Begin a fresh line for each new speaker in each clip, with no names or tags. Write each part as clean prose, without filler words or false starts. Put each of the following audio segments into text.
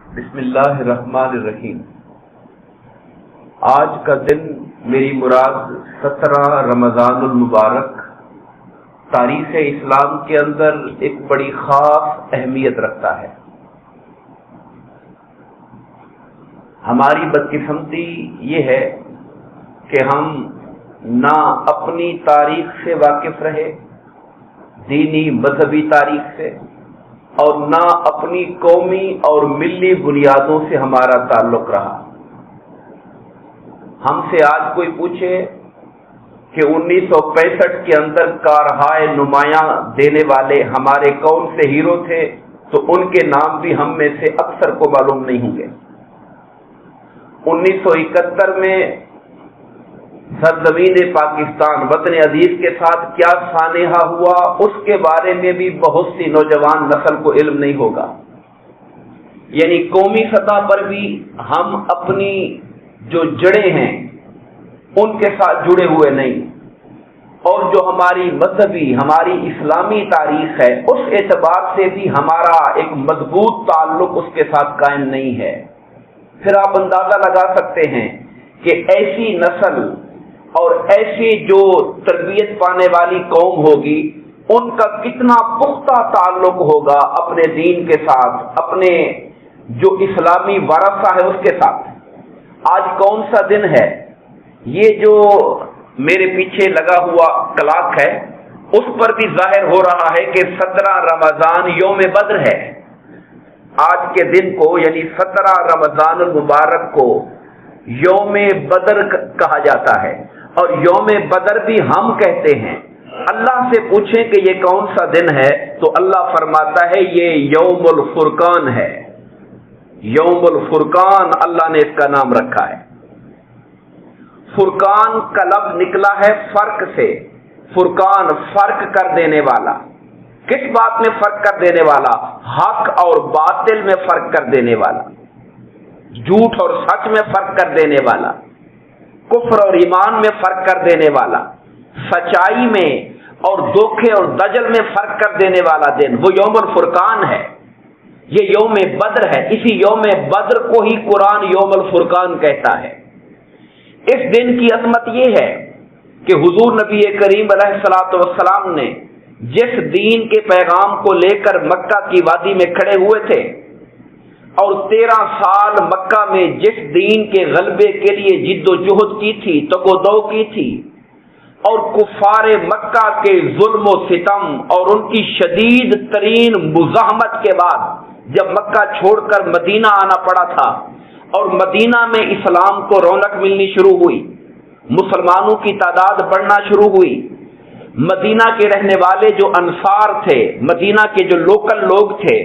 بسم اللہ الرحمن الرحیم۔ آج کا دن میری مراد 17 رمضان المبارک تاریخ اسلام کے اندر ایک بڑی خاص اہمیت رکھتا ہے۔ ہماری بدقسمتی یہ ہے کہ ہم نہ اپنی تاریخ سے واقف رہے، دینی مذہبی تاریخ سے، اور نہ اپنی قومی اور ملی بنیادوں سے ہمارا تعلق رہا۔ ہم سے آج کوئی پوچھے کہ 1965 کے اندر کارہائے نمایاں دینے والے ہمارے کون سے ہیرو تھے تو ان کے نام بھی ہم میں سے اکثر کو معلوم نہیں ہوں گے۔ 1971 میں سرزمین پاکستان وطن عزیز کے ساتھ کیا سانحہ ہوا اس کے بارے میں بھی بہت سی نوجوان نسل کو علم نہیں ہوگا۔ یعنی قومی سطح پر بھی ہم اپنی جو جڑیں ہیں ان کے ساتھ جڑے ہوئے نہیں، اور جو ہماری مذہبی ہماری اسلامی تاریخ ہے اس اعتبار سے بھی ہمارا ایک مضبوط تعلق اس کے ساتھ قائم نہیں ہے۔ پھر آپ اندازہ لگا سکتے ہیں کہ ایسی نسل اور ایسی جو تربیت پانے والی قوم ہوگی ان کا کتنا پختہ تعلق ہوگا اپنے دین کے ساتھ، اپنے جو اسلامی ورثہ ہے اس کے ساتھ۔ آج کون سا دن ہے؟ یہ جو میرے پیچھے لگا ہوا کلاک ہے اس پر بھی ظاہر ہو رہا ہے کہ 17 رمضان یوم بدر ہے۔ آج کے دن کو یعنی 17 رمضان المبارک کو یوم بدر کہا جاتا ہے، اور یوم بدر بھی ہم کہتے ہیں۔ اللہ سے پوچھیں کہ یہ کون سا دن ہے تو اللہ فرماتا ہے یہ یوم الفرقان ہے۔ یوم الفرقان اللہ نے اس کا نام رکھا ہے۔ فرقان کا لفظ نکلا ہے فرق سے، فرقان فرق کر دینے والا۔ کس بات میں فرق کر دینے والا؟ حق اور باطل میں فرق کر دینے والا، جھوٹ اور سچ میں فرق کر دینے والا، کفر اور ایمان میں فرق کر دینے والا، سچائی میں اور دھوکے اور دجل میں فرق کر دینے والا دن وہ یوم الفرقان ہے۔ یہ یوم بدر ہے، اسی یوم بدر کو ہی قرآن یوم الفرقان کہتا ہے۔ اس دن کی عظمت یہ ہے کہ حضور نبی کریم علیہ الصلوۃ والسلام نے جس دین کے پیغام کو لے کر مکہ کی وادی میں کھڑے ہوئے تھے اور 13 سال مکہ میں جس دین کے غلبے کے لیے جد و جہد کی تھی، تگودو کی تھی، اور کفار مکہ کے ظلم و ستم اور ان کی شدید ترین مزاحمت کے بعد جب مکہ چھوڑ کر مدینہ آنا پڑا تھا اور مدینہ میں اسلام کو رونق ملنی شروع ہوئی، مسلمانوں کی تعداد بڑھنا شروع ہوئی، مدینہ کے رہنے والے جو انصار تھے، مدینہ کے جو لوکل لوگ تھے،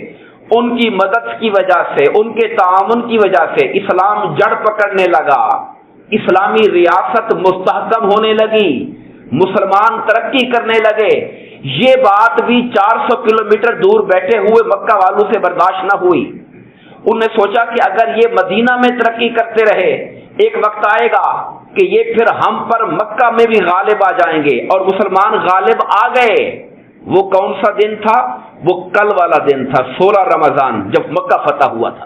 ان کی مدد کی وجہ سے، ان کے تعاون کی وجہ سے اسلام جڑ پکڑنے لگا، اسلامی ریاست مستحکم ہونے لگی، مسلمان ترقی کرنے لگے۔ یہ بات بھی 400 کلومیٹر دور بیٹھے ہوئے مکہ والوں سے برداشت نہ ہوئی۔ انہوں نے سوچا کہ اگر یہ مدینہ میں ترقی کرتے رہے ایک وقت آئے گا کہ یہ پھر ہم پر مکہ میں بھی غالب آ جائیں گے، اور مسلمان غالب آ گئے۔ وہ کون سا دن تھا؟ وہ کل والا دن تھا، 16 رمضان، جب مکہ فتح ہوا تھا۔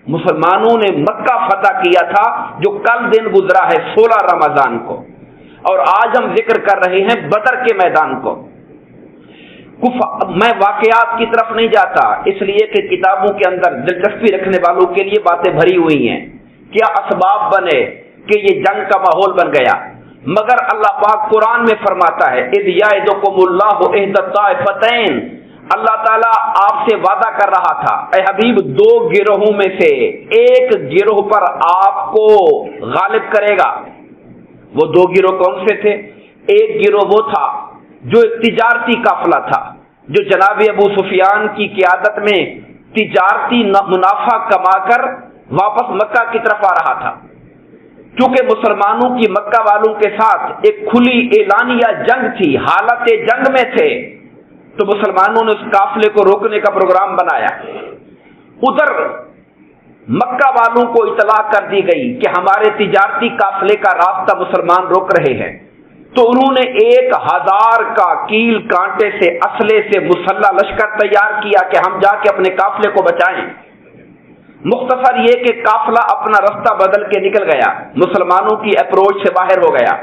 مسلمانوں نے مکہ فتح کیا تھا جو کل دن گزرا ہے 16 رمضان کو، اور آج ہم ذکر کر رہے ہیں بدر کے میدان کو۔ میں واقعات کی طرف نہیں جاتا اس لیے کہ کتابوں کے اندر دلچسپی رکھنے والوں کے لیے باتیں بھری ہوئی ہیں، کیا اسباب بنے کہ یہ جنگ کا ماحول بن گیا، مگر اللہ پاک قرآن میں فرماتا ہے اذ یعدکم اللہ احدی الطائفتین، اللہ تعالیٰ آپ سے وعدہ کر رہا تھا اے حبیب 2 گروہوں میں سے ایک گروہ پر آپ کو غالب کرے گا۔ وہ 2 گروہ کون سے تھے؟ ایک گروہ وہ تھا جو ایک تجارتی قافلہ تھا، جو جناب ابو سفیان کی قیادت میں تجارتی منافع کما کر واپس مکہ کی طرف آ رہا تھا۔ کیونکہ مسلمانوں کی مکہ والوں کے ساتھ ایک کھلی اعلانیہ جنگ تھی، حالت جنگ میں تھے، تو مسلمانوں نے اس قافلے کو روکنے کا پروگرام بنایا۔ ادھر مکہ والوں کو اطلاع کر دی گئی کہ ہمارے تجارتی قافلے کا راستہ مسلمان روک رہے ہیں، تو انہوں نے 1000 کا کیل کانٹے سے اسلحے سے مسلح لشکر تیار کیا کہ ہم جا کے اپنے قافلے کو بچائیں۔ مختصر یہ کہ قافلہ اپنا رستہ بدل کے نکل گیا، مسلمانوں کی اپروچ سے باہر ہو گیا۔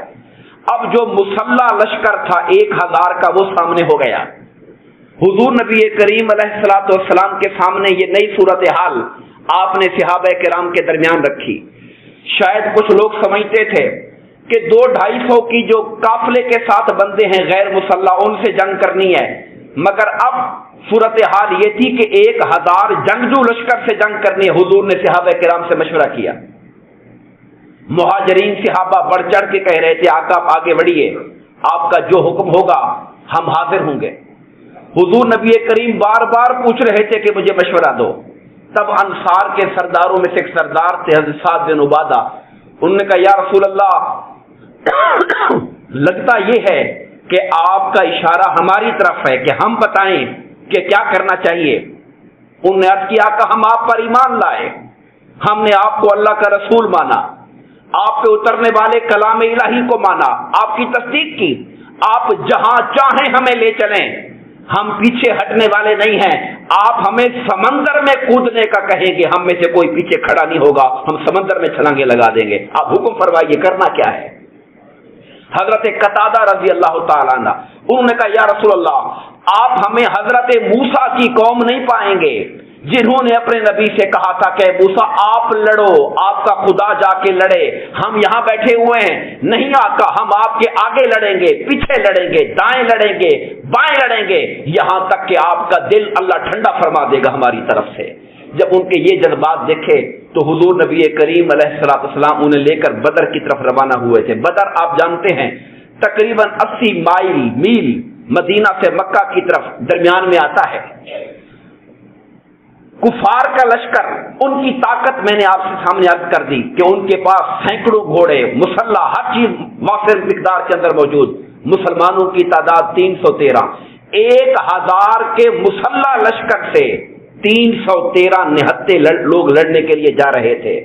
اب جو مسلح لشکر تھا 1000 کا وہ سامنے ہو گیا۔ حضور نبی کریم علیہ الصلوۃ والسلام کے سامنے یہ نئی صورتحال آپ نے صحابہ کرام کے درمیان رکھی۔ شاید کچھ لوگ سمجھتے تھے کہ 200-250 کی جو قافلے کے ساتھ بندے ہیں غیر مسلح، ان سے جنگ کرنی ہے، مگر اب صورتحال یہ تھی کہ 1000 جنگجو لشکر سے جنگ کرنی ہے۔ حضور نے صحابہ کرام سے مشورہ کیا۔ مہاجرین صحابہ بڑھ چڑھ کے کہہ رہے تھے آقا آپ آگے بڑھیے، آپ کا جو حکم ہوگا ہم حاضر ہوں گے۔ حضور نبی کریم بار بار پوچھ رہے تھے کہ مجھے مشورہ دو۔ تب انصار کے سرداروں میں سے ایک سردار تھے حضرت سعد بن عبادہ، انہوں نے کہا یا رسول اللہ لگتا یہ ہے کہ آپ کا اشارہ ہماری طرف ہے کہ ہم بتائیں کہ کیا کرنا چاہیے۔ انہوں نے عرض کیا کہ ہم آپ پر ایمان لائے، ہم نے آپ کو اللہ کا رسول مانا، آپ پہ اترنے والے کلام الہی کو مانا، آپ کی تصدیق کی، آپ جہاں چاہیں ہمیں لے چلیں، ہم پیچھے ہٹنے والے نہیں ہیں۔ آپ ہمیں سمندر میں کودنے کا کہیں گے، ہم میں سے کوئی پیچھے کھڑا نہیں ہوگا، ہم سمندر میں چھلانگے لگا دیں گے، آپ حکم فرمائیے کرنا کیا ہے۔ حضرت قتادہ رضی اللہ تعالیٰ عنہ انہوں نے کہا یا رسول اللہ آپ ہمیں حضرت موسیٰ کی قوم نہیں پائیں گے جنہوں نے اپنے نبی سے کہا تھا کہ موسیٰ آپ لڑو، آپ کا خدا جا کے لڑے، ہم یہاں بیٹھے ہوئے ہیں، نہیں آقا ہم آپ کے آگے لڑیں گے، پیچھے لڑیں گے، دائیں لڑیں گے، بائیں لڑیں گے، یہاں تک کہ آپ کا دل اللہ ٹھنڈا فرما دے گا ہماری طرف سے۔ جب ان کے یہ جذبات دیکھے تو حضور نبی کریم علیہ الصلوۃ والسلام انہیں لے کر بدر کی طرف روانہ ہوئے تھے۔ بدر آپ جانتے ہیں تقریباً 80 میل مدینہ سے مکہ کی طرف درمیان میں آتا ہے۔ کفار کا لشکر، ان کی طاقت میں نے آپ سے سامنے عرض کر دی کہ ان کے پاس سینکڑوں گھوڑے، مسلح، ہر چیز وافر مقدار کے اندر موجود۔ مسلمانوں کی تعداد 313، 1000 کے مسلح لشکر سے 313 نہتے لوگ لڑنے کے لیے جا رہے تھے۔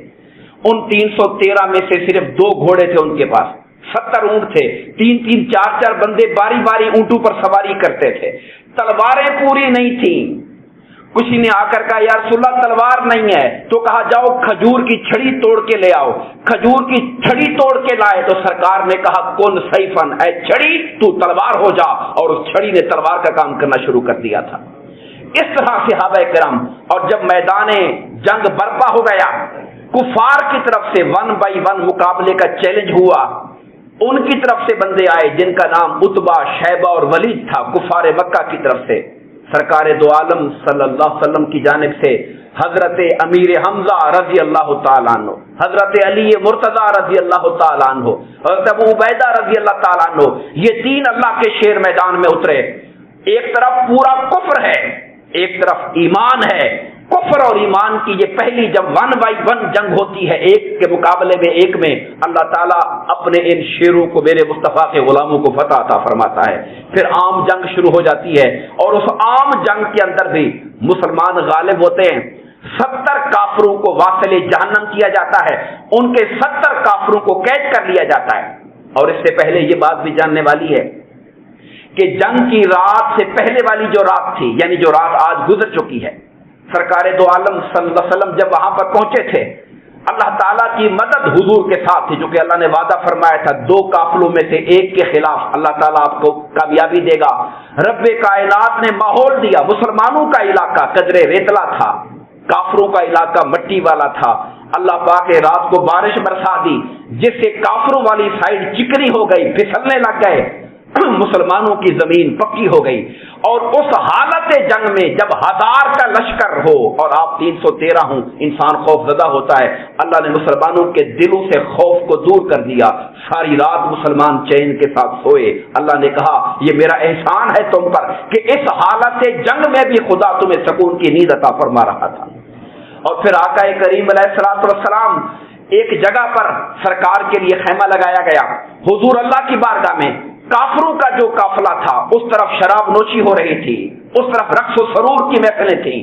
ان 313 میں سے صرف 2 گھوڑے تھے ان کے پاس، 70 اونٹ تھے، 3-3 4-4 بندے باری باری اونٹوں پر سواری کرتے تھے۔ تلواریں پوری نہیں تھیں۔ کسی نے آ کر کہا یا رسول اللہ تلوار نہیں ہے، تو کہا جاؤ کھجور کی چھڑی توڑ کے لے آؤ۔ کھجور کی چھڑی توڑ کے لائے تو سرکار نے کہا کن سیفن، اے چھڑی تو تلوار ہو جا، اور اس چھڑی نے تلوار کا کام کرنا شروع کر دیا تھا۔ اس طرح صحابہ کرام، اور جب میدان جنگ برپا ہو گیا، کفار کی طرف سے 1 بائی 1 مقابلے کا چیلنج ہوا۔ ان کی طرف سے بندے آئے جن کا نام عتبہ، شیبہ اور ولید تھا، کفار مکہ کی طرف سے۔ سرکار دو عالم صلی اللہ علیہ وسلم کی جانب سے حضرت امیر حمزہ رضی اللہ تعالیٰ عنہ، حضرت علی مرتضی رضی اللہ تعالیٰ عنہ، حضرت ابو عبیدہ رضی اللہ تعالیٰ عنہ، یہ 3 اللہ کے شیر میدان میں اترے۔ ایک طرف پورا کفر ہے، ایک طرف ایمان ہے۔ کفر اور ایمان کی یہ پہلی جب 1 بائی 1 جنگ ہوتی ہے، ایک کے مقابلے میں ایک میں، اللہ تعالیٰ اپنے ان شیروں کو، میرے مصطفیٰ کے غلاموں کو فتح عطا فرماتا ہے۔ پھر عام جنگ شروع ہو جاتی ہے، اور اس عام جنگ کے اندر بھی مسلمان غالب ہوتے ہیں۔ 70 کافروں کو واصل جہنم کیا جاتا ہے، ان کے 70 کافروں کو قید کر لیا جاتا ہے۔ اور اس سے پہلے یہ بات بھی جاننے والی ہے کہ جنگ کی رات سے پہلے والی جو رات تھی، یعنی جو رات آج گزر چکی ہے، سرکار دو عالم صلی اللہ علیہ وسلم جب وہاں پر پہنچے تھے، اللہ تعالیٰ کی مدد حضور کے ساتھ تھی، جو کہ اللہ نے وعدہ فرمایا تھا 2 قافلوں میں سے ایک کے خلاف اللہ تعالیٰ آپ کو کامیابی دے گا۔ رب کائنات نے ماحول دیا، مسلمانوں کا علاقہ قدرے ریتلا تھا، کافروں کا علاقہ مٹی والا تھا۔ اللہ پاک نے رات کو بارش برسا دی، جس سے کافروں والی سائڈ چکنی ہو گئی، پھسلنے لگ گئے، مسلمانوں کی زمین پکی ہو گئی۔ اور اس حالت جنگ میں جب 1000 کا لشکر ہو اور آپ 313 ہوں، انسان خوف زدہ ہوتا ہے۔ اللہ نے مسلمانوں کے دلوں سے خوف کو دور کر دیا، ساری رات مسلمان چین کے ساتھ سوئے۔ اللہ نے کہا یہ میرا احسان ہے تم پر کہ اس حالت جنگ میں بھی خدا تمہیں سکون کی نیند عطا فرما رہا تھا۔ اور پھر آقا کریم علیہ الصلوۃ والسلام ایک جگہ پر سرکار کے لیے خیمہ لگایا گیا، حضور اللہ کی بارگاہ میں کافروں کا جو قافلہ تھا، اس طرف شراب نوشی ہو رہی تھی، اس طرف رقص و سرور کی محفلیں تھیں،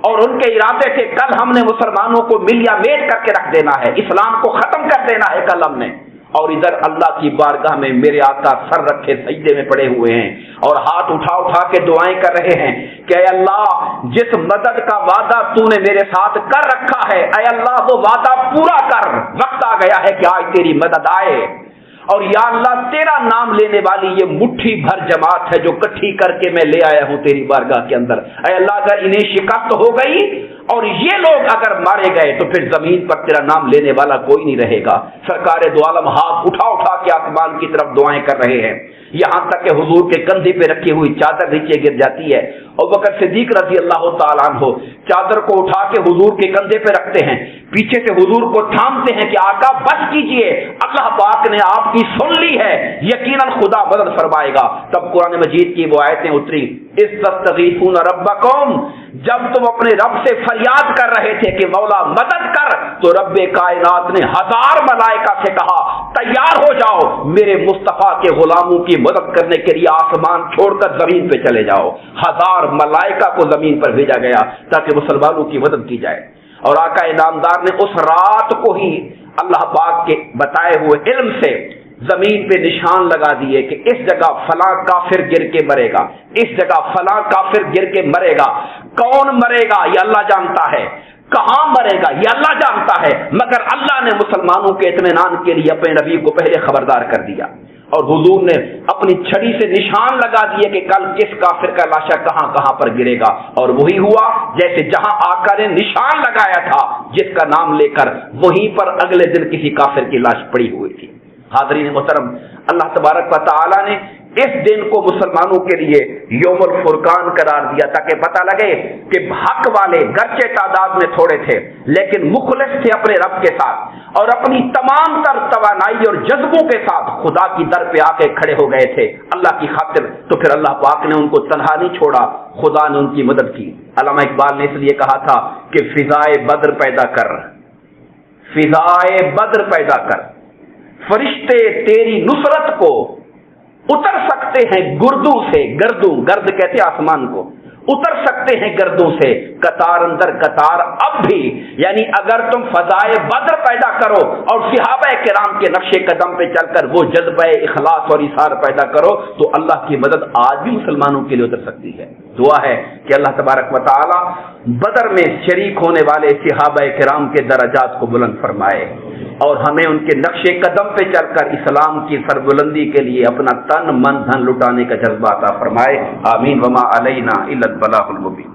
اور ان کے ارادے تھے کل ہم نے مسلمانوں کو ملیا میٹ کر کے رکھ دینا ہے، اسلام کو ختم کر دینا ہے کل ہم نے۔ اور ادھر اللہ کی بارگاہ میں میرے آقا سر رکھے سجدے میں پڑے ہوئے ہیں اور ہاتھ اٹھا اٹھا کے دعائیں کر رہے ہیں کہ اے اللہ جس مدد کا وعدہ تو نے میرے ساتھ کر رکھا ہے، اے اللہ وہ وعدہ پورا کر، وقت آ گیا ہے کہ آج تیری مدد آئے۔ اور یا اللہ تیرا نام لینے والی یہ مٹھی بھر جماعت ہے جو کٹھی کر کے میں لے آیا ہوں تیری بارگاہ کے اندر، اے اللہ اگر انہیں شکست ہو گئی اور یہ لوگ اگر مارے گئے تو پھر زمین پر تیرا نام لینے والا کوئی نہیں رہے گا۔ سرکار دو عالم ہاتھ اٹھا اٹھا کے آسمان کی طرف دعائیں کر رہے ہیں، یہاں تک کہ حضور کے کندھے پہ رکھی ہوئی چادر نیچے گر جاتی ہے اور بکر صدیق رضی اللہ تعالیٰ عنہ چادر کو اٹھا کے حضور کے کندھے پہ رکھتے ہیں، پیچھے سے حضور کو تھامتے ہیں کہ آقا بس کیجئے، اللہ پاک نے آپ کی سن لی ہے، یقیناً خدا مدد فرمائے گا۔ تب قرآن مجید کی وہ آیتیں اتری، استغیثون ربکم، جب تم اپنے رب سے فریاد کر رہے تھے کہ مولا مدد کر، تو رب کائنات نے 1000 ملائکہ سے کہا تیار ہو جاؤ، میرے مصطفیٰ کے غلاموں کی مدد کرنے کے لیے آسمان چھوڑ کر زمین پہ چلے جاؤ۔ 1000 ملائکہ کو زمین پر بھیجا گیا تاکہ مسلمانوں کی مدد کی جائے۔ اور آقا انعامدار نے اس رات کو ہی اللہ پاک کے بتائے ہوئے علم سے زمین پہ نشان لگا دیے کہ اس جگہ فلاں کافر گر کے مرے گا، اس جگہ فلاں کافر گر کے مرے گا۔ کون مرے گا یہ اللہ جانتا ہے، کہاں مرے گا یہ اللہ جانتا ہے، مگر اللہ نے مسلمانوں کے اطمینان کے لیے اپنے نبی کو پہلے خبردار کر دیا اور حضور نے اپنی چھڑی سے نشان لگا دیے کہ کل کس کافر کا لاشا کہاں کہاں پر گرے گا، اور وہی ہوا جیسے جہاں آقا نے نشان لگایا تھا جس کا نام لے کر وہیں پر اگلے دن کسی کافر کی لاش پڑی ہوئی تھی۔ حاضرین محترم، اللہ تبارک و تعالی نے اس دن کو مسلمانوں کے لیے یوم الفرقان قرار دیا تاکہ پتہ لگے کہ حق والے گرچہ تعداد میں تھوڑے تھے لیکن مخلص تھے اپنے رب کے ساتھ اور اپنی تمام تر توانائی اور جذبوں کے ساتھ خدا کی در پہ آ کے کھڑے ہو گئے تھے اللہ کی خاطر۔ تو پھر اللہ پاک نے ان کو تنہا نہیں چھوڑا، خدا نے ان کی مدد کی۔ علامہ اقبال نے اس لیے کہا تھا کہ فضائے بدر پیدا کر، فضائے بدر پیدا کر، فرشتے تیری نصرت کو اتر سکتے ہیں گردوں سے، گردوں، گرد کہتے آسمان کو، اتر سکتے ہیں گردوں سے قطار اندر قطار اب بھی، یعنی اگر تم فضائے بدر پیدا کرو اور صحابہ کرام کے نقش قدم پہ چل کر وہ جذبہ اخلاص اور اثار پیدا کرو تو اللہ کی مدد آج بھی مسلمانوں کے لیے اتر سکتی ہے۔ دعا ہے کہ اللہ تبارک و تعالی بدر میں شریک ہونے والے صحابہ کرام کے درجات کو بلند فرمائے اور ہمیں ان کے نقش قدم پہ چل کر اسلام کی سربلندی کے لیے اپنا تن من دھن لٹانے کا جذبہ عطا فرمائے۔ آمین۔ وما علینا الا البلاغ المبین۔